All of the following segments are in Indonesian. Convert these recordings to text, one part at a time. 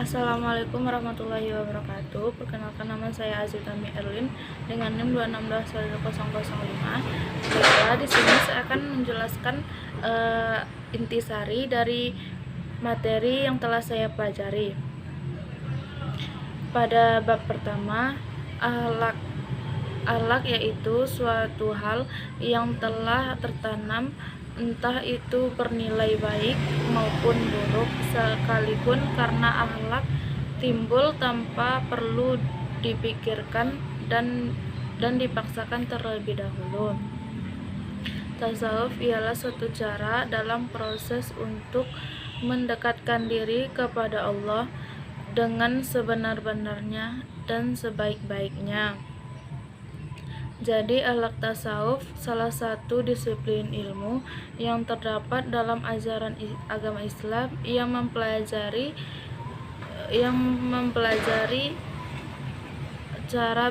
Assalamualaikum warahmatullahi wabarakatuh. Perkenalkan, nama saya Azitami Erlin dengan NIM 2161005. Baiklah, di sini saya akan menjelaskan intisari dari materi yang telah saya pelajari. Pada bab pertama, akhlak yaitu suatu hal yang telah tertanam, entah itu bernilai baik maupun buruk, sekalipun karena akhlak timbul tanpa perlu dipikirkan dan dipaksakan terlebih dahulu. Tasawuf ialah suatu cara dalam proses untuk mendekatkan diri kepada Allah dengan sebenar-benarnya dan sebaik-baiknya. Jadi, akhlak tasawuf salah satu disiplin ilmu yang terdapat dalam ajaran agama Islam yang mempelajari cara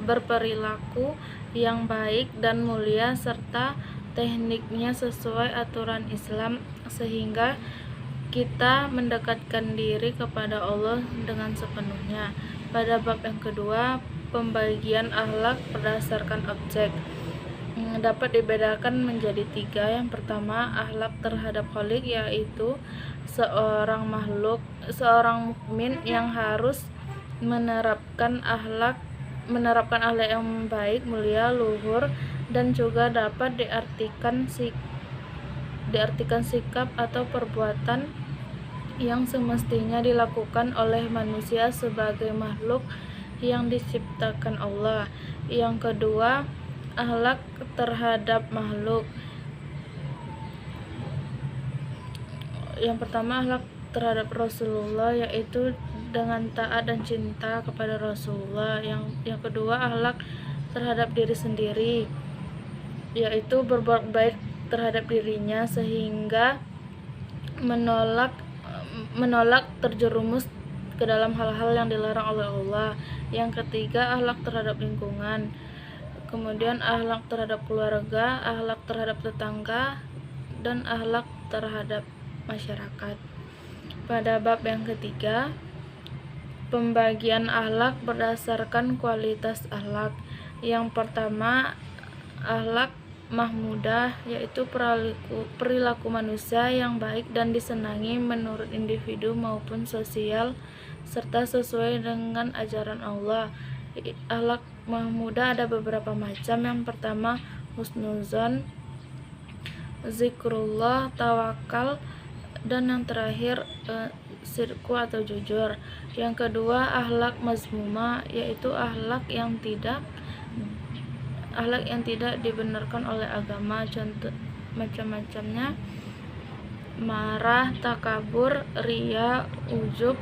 berperilaku yang baik dan mulia serta tekniknya sesuai aturan Islam, sehingga kita mendekatkan diri kepada Allah dengan sepenuhnya. Pada bab yang kedua, pembagian akhlak berdasarkan objek dapat dibedakan menjadi tiga. Yang pertama, akhlak terhadap khalik, yaitu seorang mukmin yang harus menerapkan akhlak yang baik, mulia, luhur, dan juga dapat diartikan sikap atau perbuatan yang semestinya dilakukan oleh manusia sebagai makhluk yang diciptakan Allah. Yang kedua, akhlak terhadap makhluk. Yang pertama, akhlak terhadap Rasulullah, yaitu dengan taat dan cinta kepada Rasulullah. Yang kedua, akhlak terhadap diri sendiri, yaitu berbuat baik terhadap dirinya sehingga menolak terjerumus ke dalam hal-hal yang dilarang oleh Allah. Yang ketiga, akhlak terhadap lingkungan. Kemudian akhlak terhadap keluarga, akhlak terhadap tetangga, dan akhlak terhadap masyarakat. Pada bab yang ketiga, pembagian akhlak berdasarkan kualitas akhlak. Yang pertama, akhlak mahmudah, yaitu perilaku manusia yang baik dan disenangi menurut individu maupun sosial serta sesuai dengan ajaran Allah. Akhlak mahmudah ada beberapa macam. Yang pertama, husnuzon, zikrullah, tawakal, dan yang terakhir sirku atau jujur. Yang kedua, akhlak mazmumah, yaitu akhlak yang tidak dibenarkan oleh agama. Contoh macam-macamnya: marah, takabur, riya, ujub,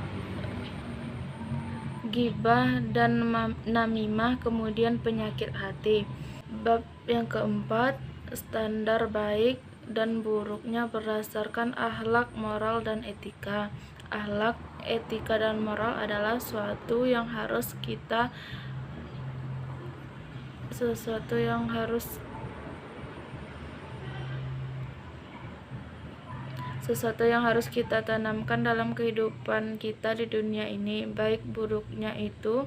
ghibah, dan namimah, kemudian penyakit hati. Bab yang keempat, standar baik dan buruknya berdasarkan akhlak, moral, dan etika. Akhlak, etika, dan moral adalah sesuatu yang harus kita tanamkan dalam kehidupan kita di dunia ini. Baik buruknya itu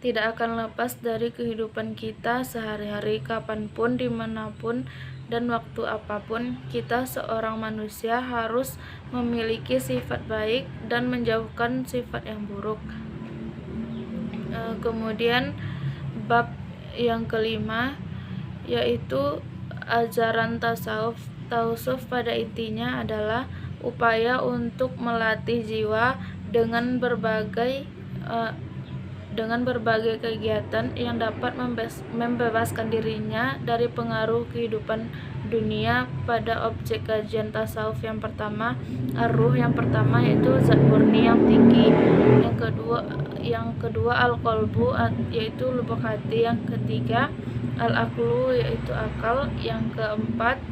tidak akan lepas dari kehidupan kita sehari-hari, kapanpun, dimanapun, dan waktu apapun. Kita seorang manusia harus memiliki sifat baik dan menjauhkan sifat yang buruk. Kemudian bab yang kelima, yaitu ajaran tasawuf. Tasawuf pada intinya adalah upaya untuk melatih jiwa dengan berbagai kegiatan yang dapat membebaskan dirinya dari pengaruh kehidupan dunia. Pada objek kajian tasawuf, yang pertama, ar-ruh, yang pertama yaitu zat murni yang tinggi. Yang kedua al-qalbu, yaitu lubuk hati. Yang ketiga, al-aqlu, yaitu akal. Yang keempat,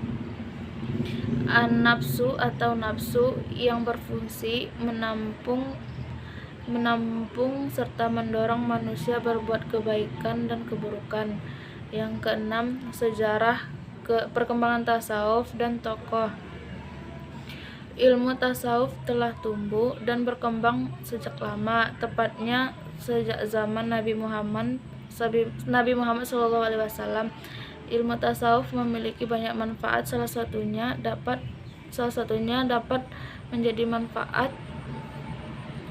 an-nafsu atau nafsu, yang berfungsi menampung serta mendorong manusia berbuat kebaikan dan keburukan. Yang keenam, sejarah perkembangan tasawuf dan tokoh. Ilmu tasawuf telah tumbuh dan berkembang sejak lama, tepatnya sejak zaman Nabi Muhammad SAW. Ilmu tasawuf memiliki banyak manfaat, salah satunya dapat menjadi manfaat.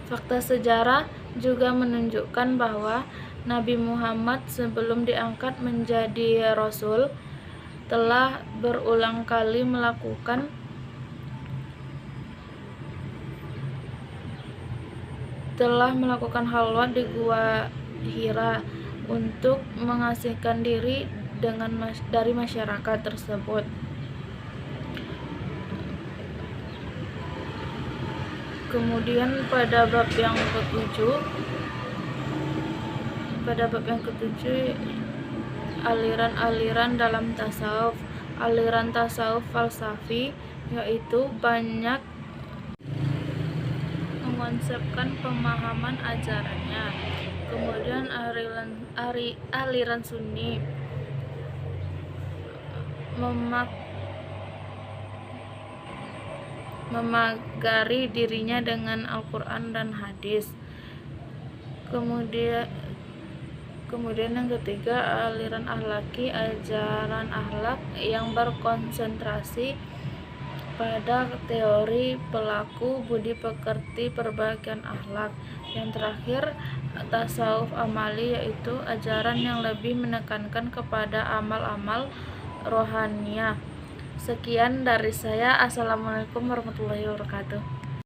Fakta sejarah juga menunjukkan bahwa Nabi Muhammad sebelum diangkat menjadi Rasul telah berulang kali melakukan halwat di Gua Hira untuk mengasingkan diri dari masyarakat tersebut. Kemudian pada bab yang ketujuh, aliran-aliran dalam tasawuf. Aliran tasawuf falsafi yaitu banyak mengonsepkan pemahaman ajarannya. Kemudian aliran Sunni memagari dirinya dengan Al-Quran dan hadis. Kemudian yang ketiga, aliran ahlaki, ajaran ahlak yang berkonsentrasi pada teori pelaku, budi pekerti, perbaikan akhlak. Yang terakhir, tasawuf amali, yaitu ajaran yang lebih menekankan kepada amal-amal rohaniah. Sekian dari saya. Assalamualaikum warahmatullahi wabarakatuh.